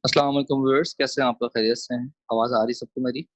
अस्सलाम वालेकुम व्यूअर्स, कैसे हैं आप लोग? खैरियत से हैं? आवाज़ आ रही सबको मेरी?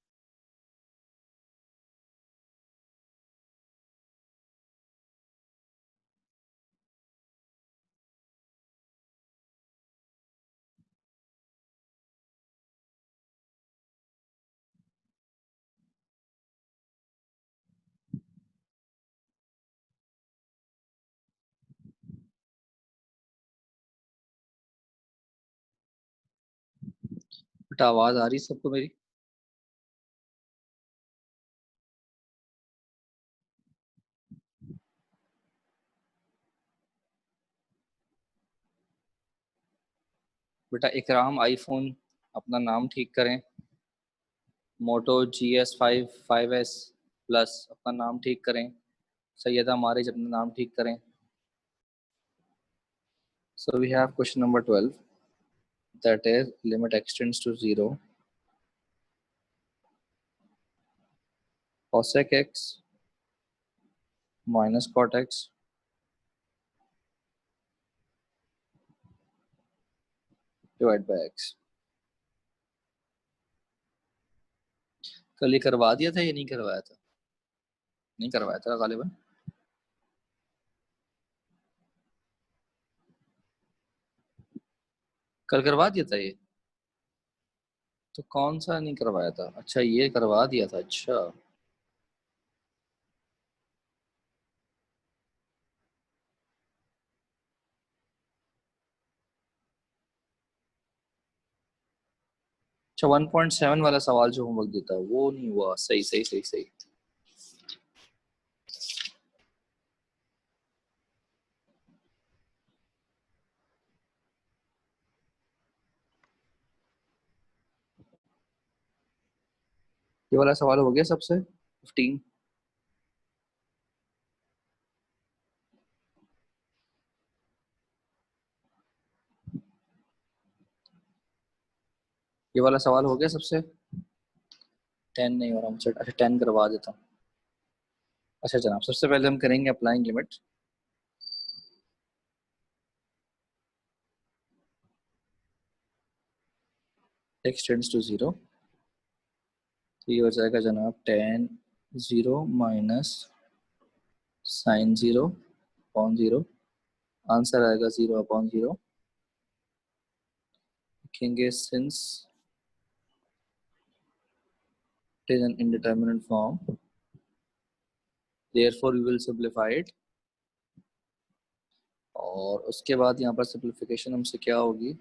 बेटा आवाज़ आ रही सबको मेरी? बेटा इकराम आईफोन अपना नाम ठीक करें। मोटो GS5 5S प्लस अपना नाम ठीक करें। सैयदा मारिज अपना नाम ठीक करें। So we have question number 12, that is limit x tends to 0 cosec x minus cot x divide by x। कल ये करवा दिया था या नहीं करवाया था? नहीं करवाया था गालिबन। कल करवा दिया था ये? तो कौन सा नहीं करवाया था? अच्छा, ये करवा दिया था। अच्छा, 1.7 वाला सवाल जो होमवर्क देता है वो नहीं हुआ। सही सही सही सही। ये वाला सवाल हो गया सबसे 15। ये वाला सवाल हो गया सबसे। 10 नहीं हो रहा मुझसे। अच्छा, 10 करवा देता हूँ। अच्छा जनाब, सबसे पहले हम करेंगे applying limit. X tends to 0, तो ये हो जाएगा जनाब 10 0 माइनस साइन 0 अपॉन 0। आंसर आएगा 0 अपॉन 0। लिखेंगे since it is an indeterminate form, therefore we will simplify it। और उसके बाद यहाँ पर सिंप्लीफिकेशन हमसे क्या होगी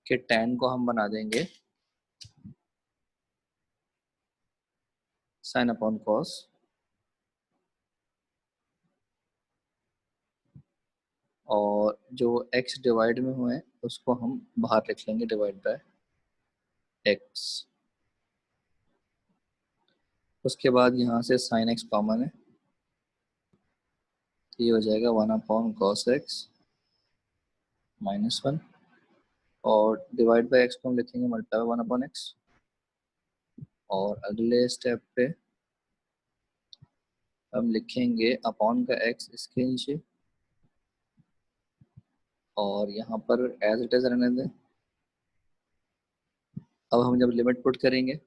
कि 10 को हम बना देंगे साइन अपॉन कॉस, और जो x डिवाइड में हुए हैं उसको हम बाहर लिख लेंगे डिवाइड बाय x। उसके बाद यहाँ से साइन x कॉमन है, तो ये हो जाएगा 1 अपॉन cos x -1, और डिवाइड बाय x को हम लिखेंगे मल्टीप्लाई 1 अपॉन x। और अगले स्टेप पे हम लिखेंगे अपॉन का x इसके नीचे, और यहाँ पर एज इट इज रहने दें। अब हम जब लिमिट पुट करेंगे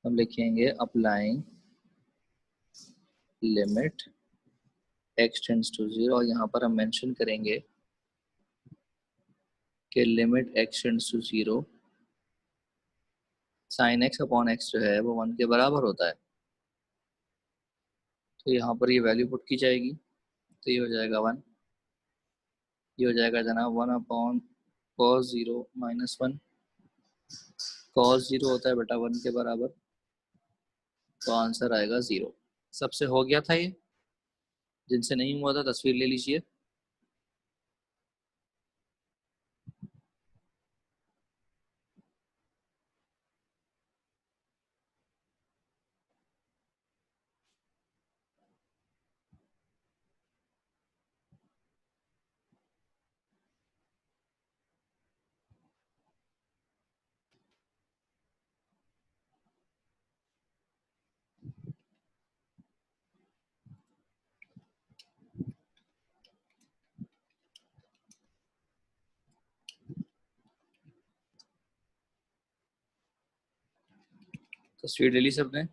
हम लिखेंगे applying limit x tends to 0, और यहाँ पर हम मेंशन करेंगे कि limit x tends to 0 sine x upon x जो है वो 1 के बराबर होता है। तो यहाँ पर ये वैल्यू पुट की जाएगी, तो ये हो जाएगा 1। ये हो जाएगा जनाब 1 अपॉन cos 0 -1। cos 0 होता है बेटा 1 के बराबर, तो आंसर आएगा 0। सबसे हो गया था ये? जिनसे नहीं हुआ था तस्वीर ले लीजिए। तो स्पीड ले ली सबने।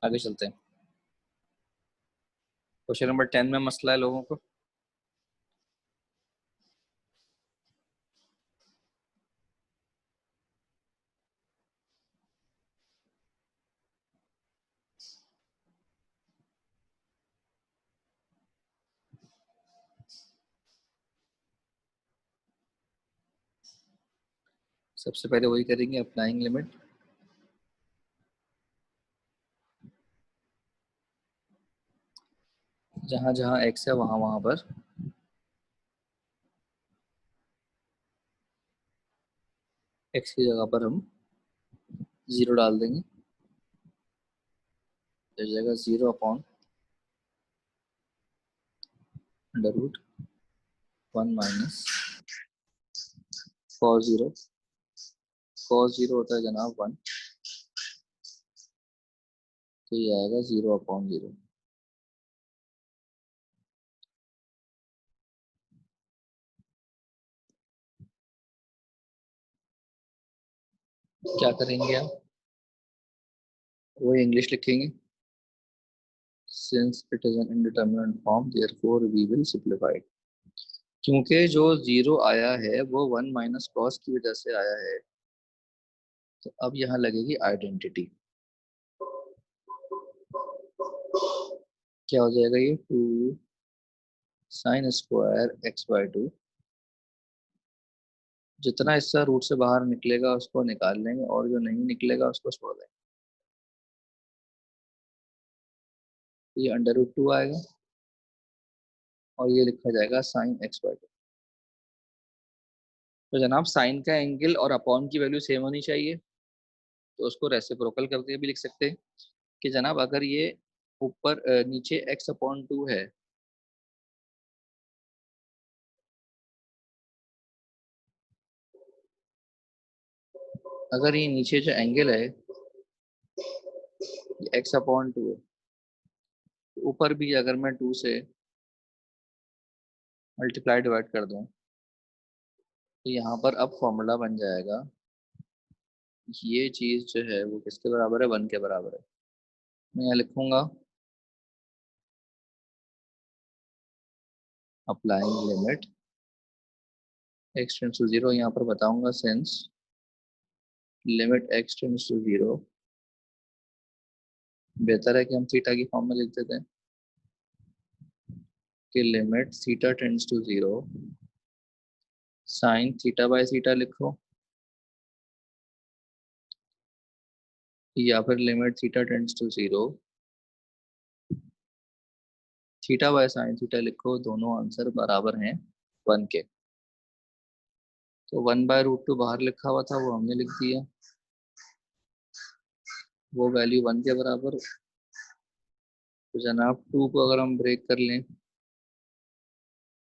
आगे चलते हैं। क्वेश्चन नंबर 10 में मसला है लोगों को। सबसे पहले वही करेंगे, अप्लाइंग लिमिट। जहां जहां एक्स है वहां वहां पर एक्स की जगह पर हम जीरो डाल देंगे। तो इस जगह 0 / √1 माइनस cos 0। cos 0 होता है जनाब 1। तो ये आएगा 0 / 0। क्या करेंगे आप? वो इंग्लिश लिखेंगे। Since it is an indeterminate form therefore we will simplify it. क्योंकि जो जीरो आया है वो 1 माइनस कॉस की वजह से आया है, तो अब यहाँ लगेगी आइडेंटिटी। क्या हो जाएगा ये? 2 sin² x/2। जितना हिस्सा रूट से बाहर निकलेगा उसको निकाल लेंगे, और जो नहीं निकलेगा उसको छोड़ देंगे। तो ये √2 आएगा, और ये लिखा जाएगा sin x/2। तो जनाब साइन का एंगल और अपॉन की वैल्यू सेम होनी चाहिए, तो उसको रेसिप्रोकल करके भी लिख सकते हैं कि जनाब अगर ये ऊपर नीचे x/2 है, अगर ये नीचे जो एंगल है ये x/2 है, तो ऊपर भी अगर मैं 2 से मल्टीप्लाई डिवाइड कर दूं, तो यहाँ पर अब फॉर्मूला बन जाएगा, ये चीज जो है वो किसके बराबर है? 1 के बराबर है। मैं यहाँ लिखूंगा applying limit x tends to 0। यहाँ पर बताऊंगा since limit x tends to 0, बेहतर है कि हम थीटा की फॉर्म में लिख देते हैं कि limit theta tends to 0 sine θ/θ लिखो, या फिर limit theta tends to 0 θ/sin θ लिखो। दोनों आंसर बराबर हैं 1 के। तो 1/√2 बाहर लिखा हुआ था वो हमने लिख दिया, वो वैल्यू 1 के बराबर। तो जनाब 2 को अगर हम ब्रेक कर लें,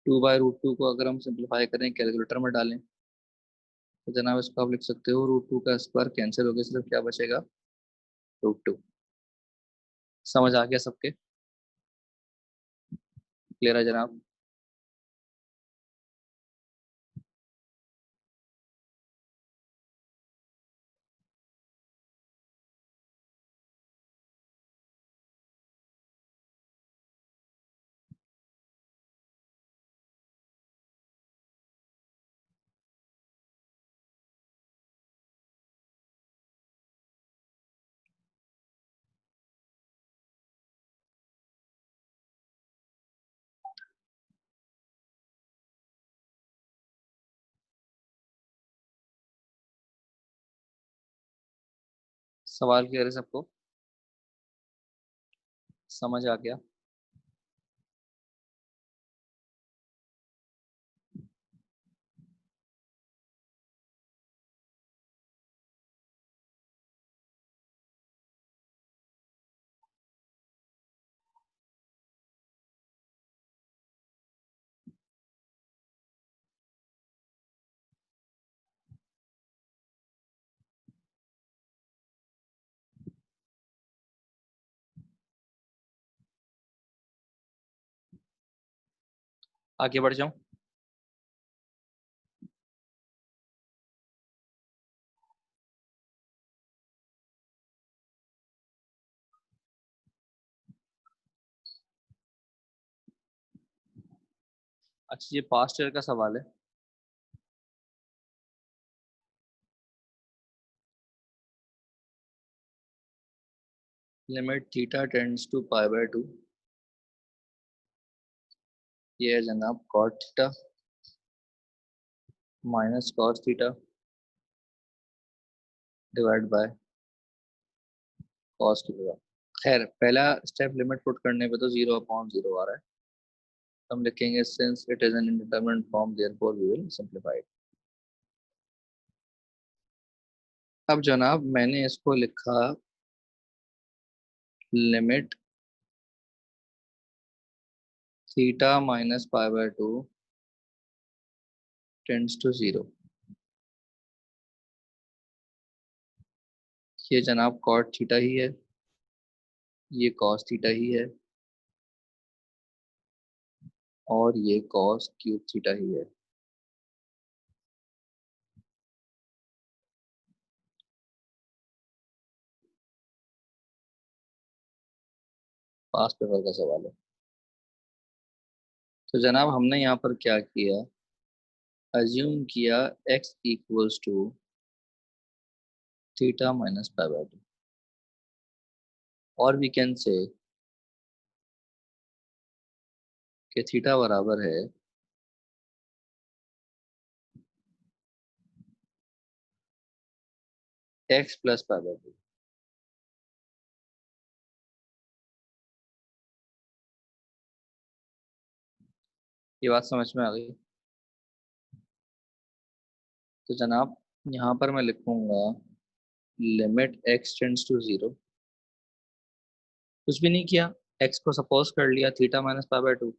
2/√2 को अगर हम सिंप्लीफाई करें कैलकुलेटर में डालें, तो जनाब इसको आप लिख सकते हो √2 का स्क्वायर कैंसिल हो गया, सिर्फ क्या बचेगा? √2। समझ आ गया सबके? क्लियर है जनाब? सवाल क्लियर है सबको? समझ आ गया? आगे बढ़ जाऊं? अच्छा, ये पास्ट ईयर का सवाल है। Limit theta tends to pi by 2। ये है जनाब cot theta minus cos theta divide by cos theta. खैर, पहला स्टेप लिमिट पुट करने पे तो 0/0 आ रहा है, तो हम लिखेंगे since it is an indeterminate form therefore we will simplify it. अब जनाब मैंने इसको लिखा limit theta minus pi by 2 tends to 0। ये जनाब कॉट थीटा ही है, ये कॉस थीटा ही है, और ये कॉस क्यूब थीटा ही है। पास पेपर का सवाल है। तो जनाब हमने यहाँ पर क्या किया, अज्यूम किया x equals to theta minus pi by 2, और वी कैन से कि थीटा बराबर है x प्लस पाई बाय 2। ये बात समझ में आ गई? तो जनाब यहाँ पर मैं लिखूंगा लिमिट x टेंड्स टू 0। कुछ भी नहीं किया, x को सपोज कर लिया थीटा माइनस पाई बाय 2,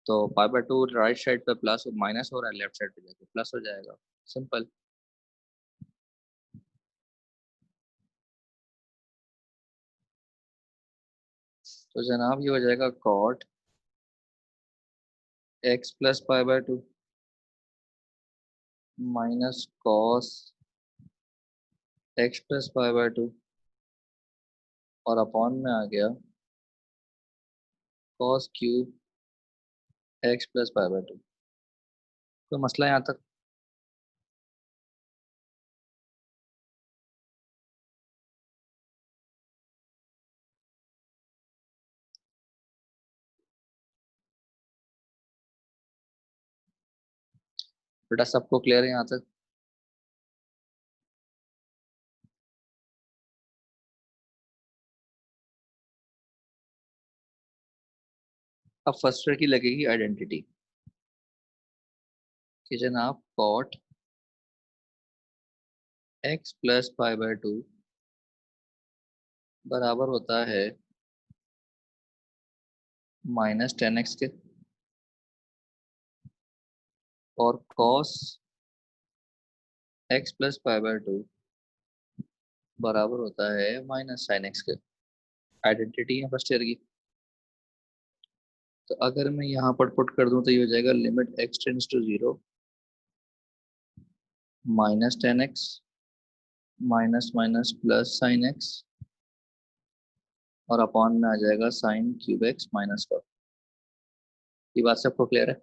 तो पाई बाय 2 राइट साइड पे प्लस माइनस हो रहा है, लेफ्ट साइड पे जाके प्लस हो जाएगा। सिंपल। तो जनाब ये हो जाएगा cot x plus pi by 2 minus cos x plus pi by 2, और अपॉन में आ गया cos cube x plus pi by 2। तो मसला यहाँ तक? बेटा सबको क्लियर है यहाँ तक? अब फर्स्ट ईयर की लगेगी आइडेंटिटी कि जनाब cot x plus pi by 2 बराबर होता है -10x के, और cos x plus pi by 2 बराबर होता है -sin x के। आइडेंटिटी है फर्स्ट ईयर की। तो अगर मैं यहाँ पर पुट कर दूं तो ये हो जाएगा limit x tends to 0 -10x minus minus plus sine x, और अपॉन में आ जाएगा साइन क्यूब x माइनस का। ये बात सबको क्लियर है?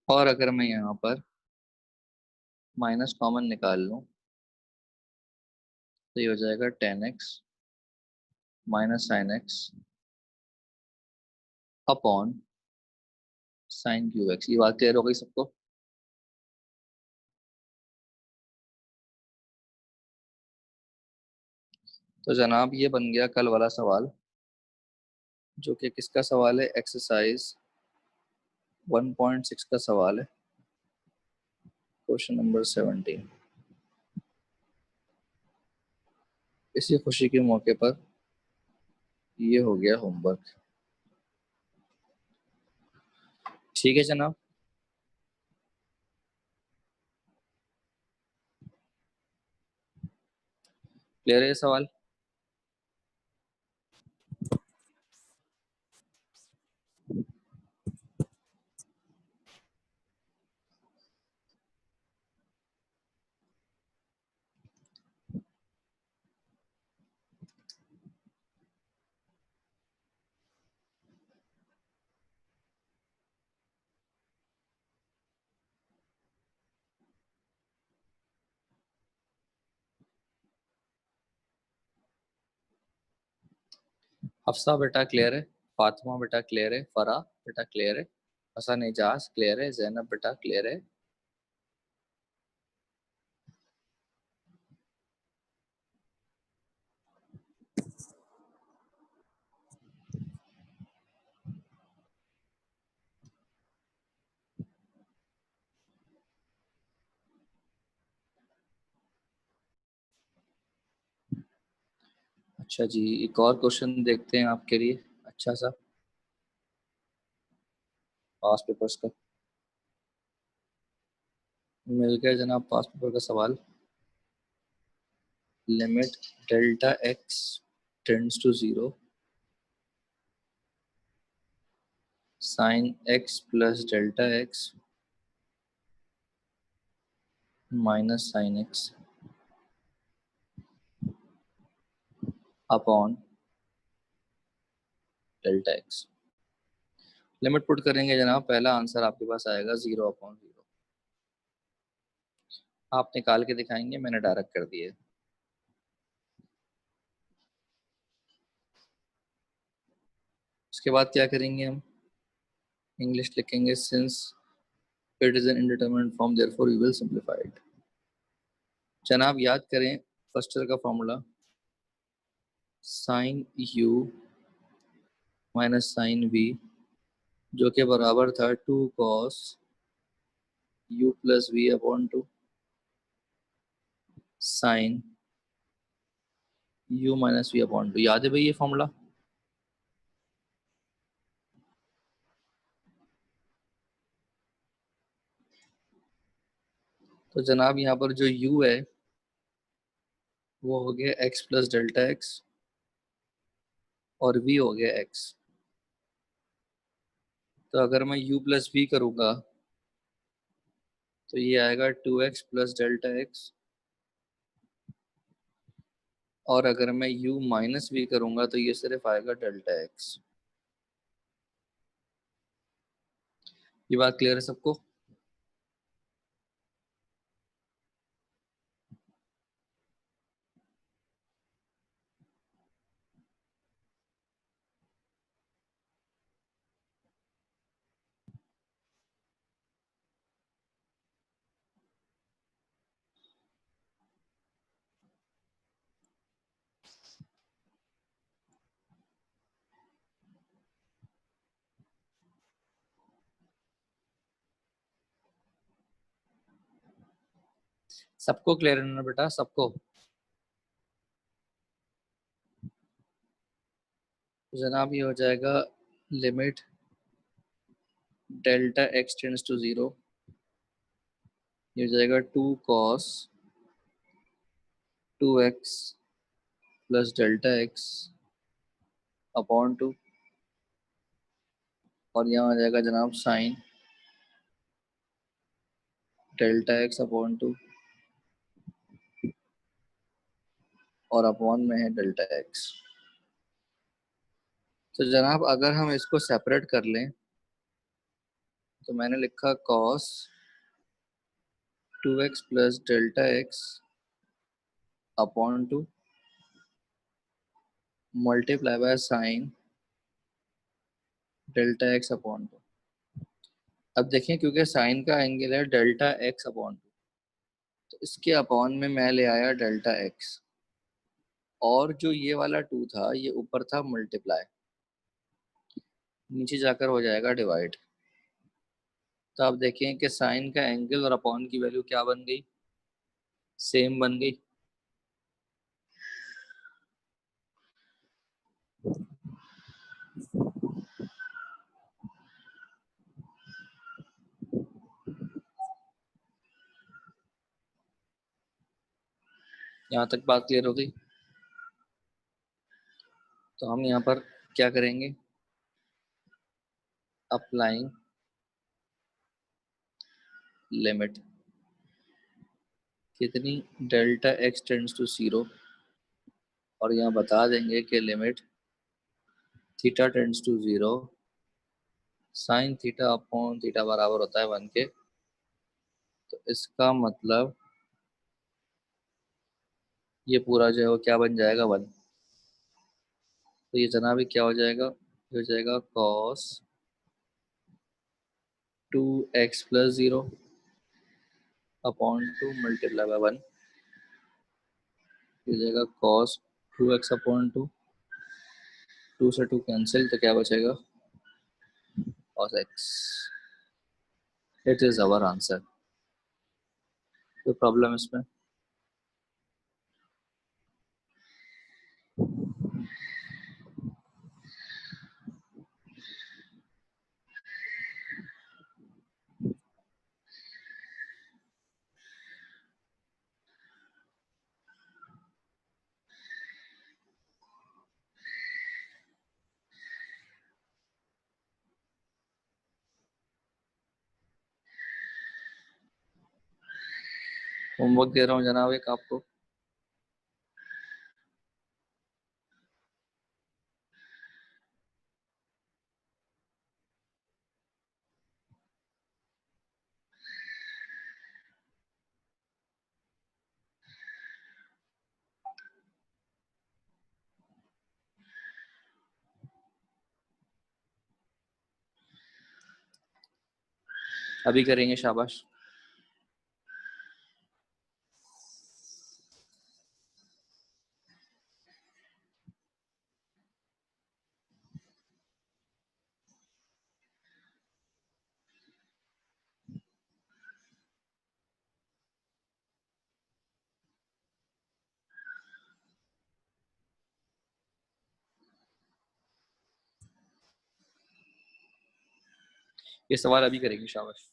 और अगर मैं यहाँ पर माइनस कॉमन निकाल लूँ तो ये हो जाएगा 10x minus sine x upon sine cube x। ये बात क्लियर हो गई सबको? तो जनाब ये बन गया कल वाला सवाल, जो कि किसका सवाल है, एक्सरसाइज 1.6 का सवाल है, क्वेश्चन नंबर 17। इसी खुशी के मौके पर ये हो गया होमवर्क। ठीक है जनाब। क्लियर है ये सवाल? हफ्सा बेटा क्लियर है, फातिमा बेटा क्लियर है, फरा बेटा क्लियर है, हसन एजाज क्लियर है, जैनब बेटा क्लियर है। अच्छा जी, एक और क्वेश्चन देखते हैं आपके लिए, अच्छा सा पास पेपर्स का। मिल गया जनाब पास पेपर का सवाल। Limit delta x tends to zero, sine x plus delta x minus sine x upon delta x. Limit put करेंगे जनाब, पहला आंसर आपके पास आएगा 0/0। आप निकाल के दिखाएंगे, मैंने डायरेक्ट कर दिया है। उसके बाद क्या करेंगे हम, इंग्लिश लिखेंगे, since it is an indeterminate form therefore we will simplify it. जनाब याद करें फर्स्ट ईयर का formula, sine u minus sine v, जो कि बराबर था 2 cos u plus v upon 2 sine u minus v upon 2। याद है भाई ये फॉर्मूला? तो जनाब यहाँ पर जो u है वो हो गया x प्लस डेल्टा एक्स और v हो गया x। तो अगर मैं u प्लस v करूँगा तो ये आएगा 2x प्लस डेल्टा एक्स, और अगर मैं u माइनस v करूँगा तो ये सिर्फ आएगा डेल्टा एक्स। ये बात क्लियर है सबको? सबको क्लियर है ना बेटा, सबको? तो जनाब ये हो जाएगा limit delta x tends to zero, ये हो जाएगा 2 cos 2x plus delta x upon 2, और यहाँ आ जाएगा जनाब साइन डेल्टा एक्स अपॉन 2, और अपॉन में है डेल्टा एक्स। तो जनाब अगर हम इसको सेपरेट कर लें तो मैंने लिखा cos 2x plus delta x upon 2 multiply by sine delta x upon 2। अब देखें क्योंकि साइन का एंगल है डेल्टा एक्स अपॉन 2, तो इसके अपॉन में मैं ले आया डेल्टा एक्स, और जो ये वाला 2 था ये ऊपर था मल्टीप्लाई, नीचे जाकर हो जाएगा डिवाइड। तो आप देखें कि साइन का एंगल और अपॉन की वैल्यू क्या बन गई, सेम बन गई। यहाँ तक बात क्लियर हो गई? तो हम यहाँ पर क्या करेंगे, अप्लाइंग लिमिट कितनी, delta x tends to zero, और यहाँ बता देंगे कि limit theta tends to zero, sine theta upon theta बराबर होता है 1 के। तो इसका मतलब ये पूरा जो है वो क्या बन जाएगा, 1। तो ये जनाब क्या हो जाएगा, ये हो जाएगा cos 2x+0 upon 2 multiply by 1, ये हो जाएगा कॉस 2x/2, 2 से 2 कैंसिल, तो क्या बचेगा, cos x। It is our answer. कोई प्रॉब्लम इसमें? होमवर्क दे रहा हूँ जनाब एक आपको। अभी करेंगे, शाबाश। ये सवाल अभी करेंगे, शाबाश।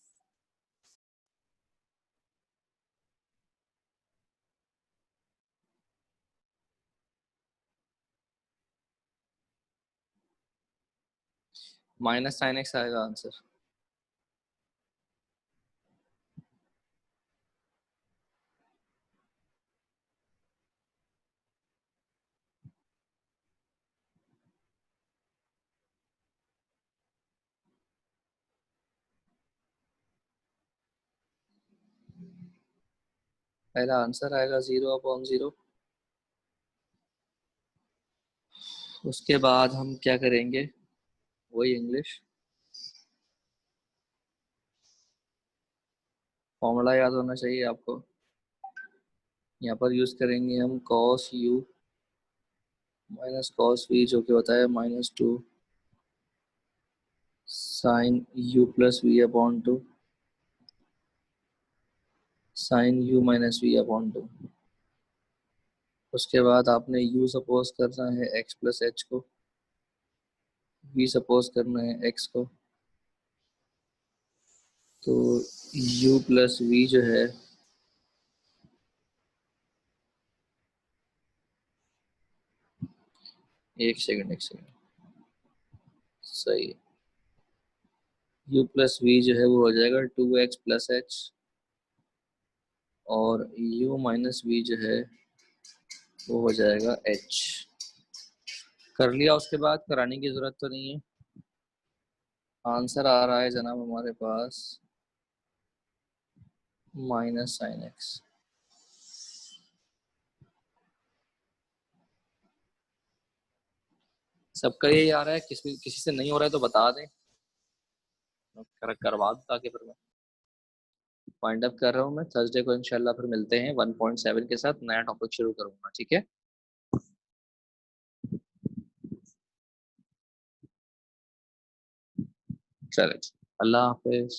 माइनस साइन एक्स आएगा आंसर। पहला आंसर आएगा 0/0। उसके बाद हम क्या करेंगे, वही इंग्लिश फॉर्मूला याद होना चाहिए आपको। यहाँ पर यूज करेंगे हम cos u minus cos v, जो कि होता है -2 sine u plus v upon 2 sine u minus v upon 2। उसके बाद आपने u सपोज करना है x प्लस एच को, v सपोज करना है x को। तो u प्लस वी जो है, एक सेकंड एक सेकंड, सही है। u प्लस वी जो है वो हो जाएगा 2x प्लस एच, और u माइनस वी जो है वो हो जाएगा h। कर लिया, उसके बाद कराने की जरूरत तो नहीं है। आंसर आ रहा है जनाब हमारे पास माइनस साइन एक्स। सबका यही आ रहा है, किसी किसी से नहीं हो रहा है तो बता दें, करवा दूं, ताकि फिर मैं फाइंड अप कर रहा हूँ। मैं थर्सडे को इंशाल्लाह फिर मिलते हैं 1.7 के साथ, नया टॉपिक शुरू करूंगा, ठीक है। चले, अल्लाह हाफिज।